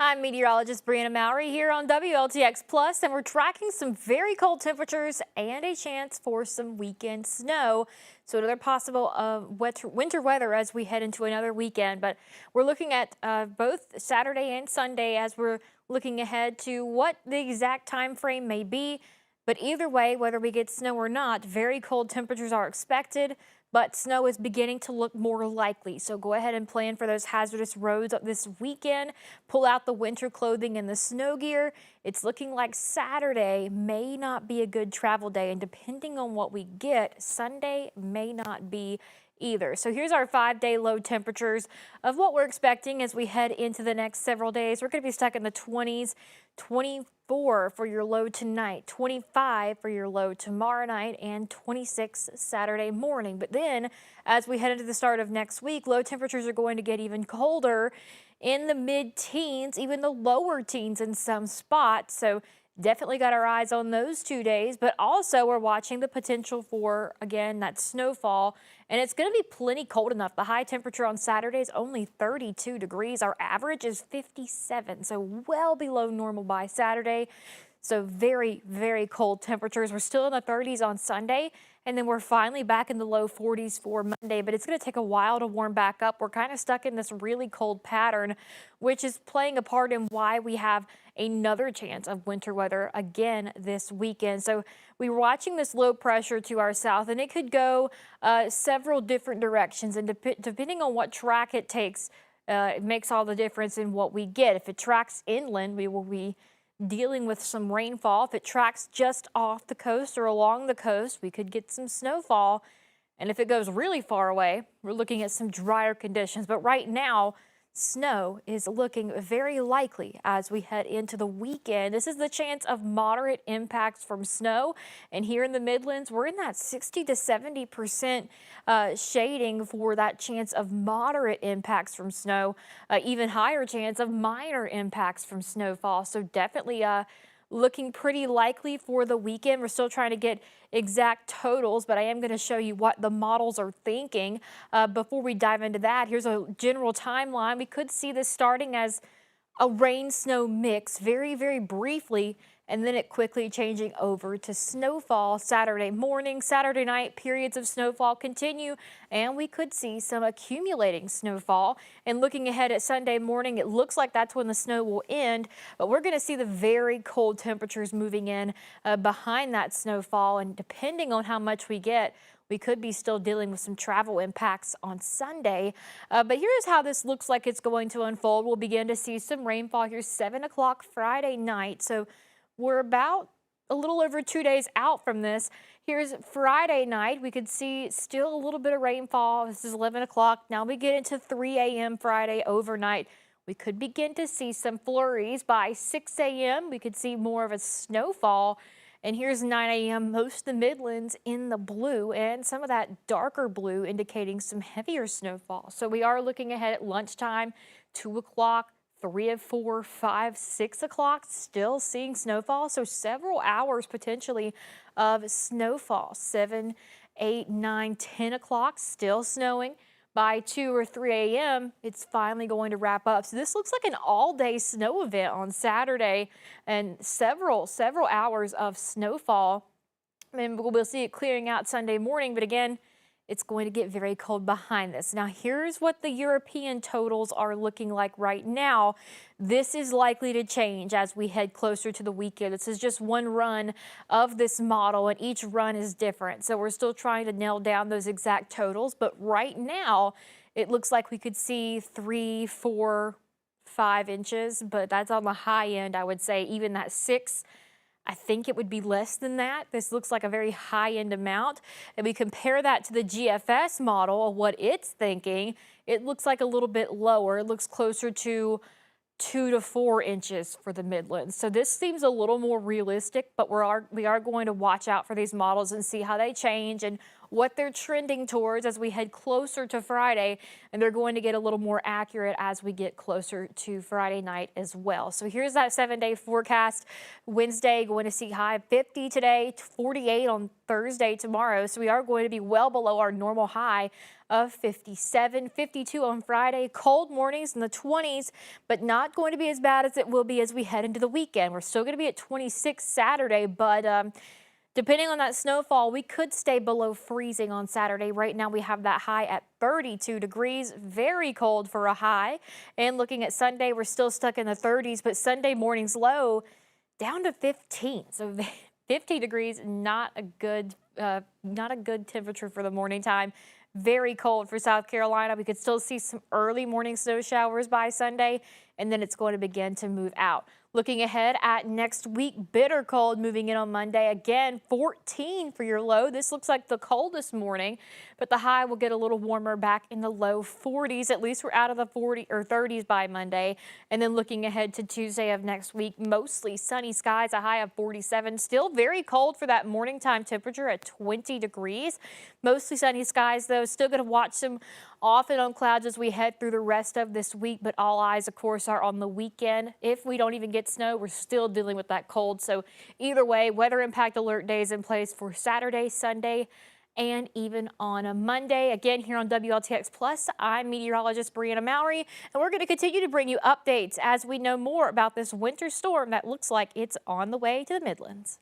I'm meteorologist Brianna Mowry here on WLTX Plus, and we're tracking some very cold temperatures and a chance for some weekend snow. So another possible winter weather as we head into another weekend. But we're looking at both Saturday and Sunday as we're looking ahead to what the exact time frame may be. But either way, whether we get snow or not, very cold temperatures are expected. But snow is beginning to look more likely. So go ahead and plan for those hazardous roads this weekend. Pull out the winter clothing and the snow gear. It's looking like Saturday may not be a good travel day, and depending on what we get, Sunday may not be either. So here's our 5-day low temperatures of what we're expecting as we head into the next several days. We're going to be stuck in the 20s, 24 for your low tonight, 25 for your low tomorrow night, and 26 Saturday morning. But then as we head into the start of next week, low temperatures are going to get even colder in the mid-teens, even the lower teens in some spots. So definitely got our eyes on those 2 days, but also we're watching the potential for, again, that snowfall. And it's going to be plenty cold enough. The high temperature on Saturday is only 32 degrees. Our average is 57, so well below normal by Saturday. So very, very cold temperatures. We're still in the 30s on Sunday, and then we're finally back in the low 40s for Monday, but it's going to take a while to warm back up. We're kind of stuck in this really cold pattern, which is playing a part in why we have another chance of winter weather again this weekend. So we were watching this low pressure to our south, and it could go several different directions, and depending on what track it takes, it makes all the difference in what we get. If it tracks inland, we will be dealing with some rainfall. If it tracks just off the coast or along the coast, we could get some snowfall. And if it goes really far away, we're looking at some drier conditions. But right now, snow is looking very likely as we head into the weekend. This is the chance of moderate impacts from snow. And here in the Midlands, we're in that 60 to 70% shading for that chance of moderate impacts from snow, even higher chance of minor impacts from snowfall. So definitely looking pretty likely for the weekend. We're still trying to get exact totals, but I am going to show you what the models are thinking. Before we dive into that, here's a general timeline. We could see this starting as a rain-snow mix very, very briefly, and then it quickly changing over to snowfall Saturday morning. Saturday night, periods of snowfall continue, and we could see some accumulating snowfall. And looking ahead at Sunday morning, it looks like that's when the snow will end, but we're going to see the very cold temperatures moving in behind that snowfall, and depending on how much we get, we could be still dealing with some travel impacts on Sunday. But here's how this looks like it's going to unfold. We'll begin to see some rainfall here 7 o'clock Friday night. So we're about a little over 2 days out from this. Here's Friday night. We could see still a little bit of rainfall. This is 11 o'clock. Now we get into 3 a.m. Friday overnight. We could begin to see some flurries by 6 a.m. We could see more of a snowfall. And here's 9 a.m. most of the Midlands in the blue, and some of that darker blue indicating some heavier snowfall. So we are looking ahead at lunchtime, 2 o'clock, 3 or 4, 5, 6 o'clock, still seeing snowfall. So several hours potentially of snowfall. 7, 8, 9, 10 o'clock, still snowing. By 2 or 3 a.m., it's finally going to wrap up. So this looks like an all-day snow event on Saturday, and several hours of snowfall. And we'll see it clearing out Sunday morning, but again, it's going to get very cold behind this. Now, here's what the European totals are looking like right now. This is likely to change as we head closer to the weekend. This is just one run of this model, and each run is different. So we're still trying to nail down those exact totals. But right now, it looks like we could see 3, 4, 5 inches, but that's on the high end, I would say. Even that 6, I think it would be less than that. This looks like a very high-end amount. And we compare that to the GFS model, what it's thinking, it looks like a little bit lower. It looks closer to 2 to 4 inches for the Midlands. So this seems a little more realistic, but we are going to watch out for these models and see how they change and what they're trending towards as we head closer to Friday, and they're going to get a little more accurate as we get closer to Friday night as well. So here's that 7-day forecast. Wednesday going to see high 50 today, 48 on Thursday tomorrow. So we are going to be well below our normal high of 57, 52 on Friday. Cold mornings in the 20s, but not going to be as bad as it will be as we head into the weekend. We're still going to be at 26 Saturday, but depending on that snowfall, we could stay below freezing on Saturday. Right now we have that high at 32 degrees, very cold for a high. And looking at Sunday, we're still stuck in the 30s, but Sunday morning's low down to 15. So 50 degrees, not a good temperature for the morning time. Very cold for South Carolina. We could still see some early morning snow showers by Sunday, and then it's going to begin to move out. Looking ahead at next week, bitter cold moving in on Monday. Again, 14 for your low. This looks like the coldest morning, but the high will get a little warmer back in the low 40s. At least we're out of the 40 or 30s by Monday. And then looking ahead to Tuesday of next week, mostly sunny skies, a high of 47. Still very cold for that morning time temperature at 20 degrees. Mostly sunny skies, though. Still going to watch some off and on clouds as we head through the rest of this week, but all eyes, of course, are on the weekend. If we don't even get snow, we're still dealing with that cold. So either way, weather impact alert days in place for Saturday, Sunday, and even on a Monday. Again, here on WLTX Plus, I'm meteorologist Brianna Mowry, and we're going to continue to bring you updates as we know more about this winter storm that looks like it's on the way to the Midlands.